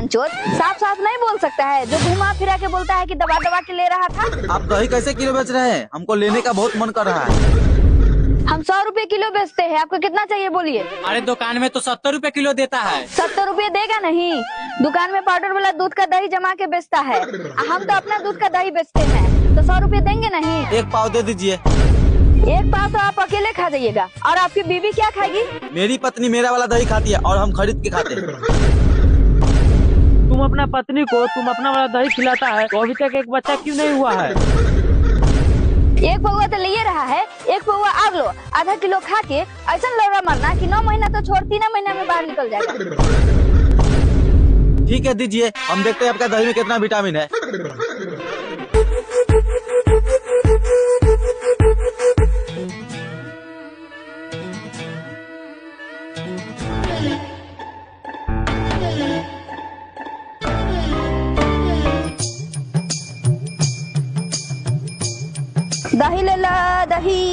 हरामचोद, साफ साफ नहीं बोल सकता है, जो घुमा फिरा के बोलता है कि दबा दबा के ले रहा था। आप दही कैसे किलो बेच रहे हैं? हमको लेने का बहुत मन कर रहा है। हम 100 रुपए किलो बेचते हैं, आपको कितना चाहिए बोलिए? अरे दुकान में तो 70 रुपए किलो देता है। 70 रुपए देगा नहीं, दुकान में पाउडर वाला दूध का दही जमा के बेचता है, हम तो अपना दूध का दही बेचते हैं, तो 100 रुपए देंगे नहीं? एक पाव दे दीजिए। एक पाव तो आप अकेले खा जाइएगा, और आपकी बीवी क्या खाएगी? मेरी पत्नी मेरा वाला दही खाती है और हम खरीद के खाते हैं। तुम अपना पत्नी को तुम अपना वाला दही खिलाता है तो अभी तक एक बच्चा क्यों नहीं हुआ है? एक पौवा तो ले रहा है, एक पौवा आग लो, आधा किलो खा के ऐसा लौड़ा मरना कि 9 महीना तो छोड़ 3 महीना में बाहर निकल जाएगा। ठीक है दीजिए, हम देखते हैं आपका दही में कितना विटामिन है। दही ले ला दही।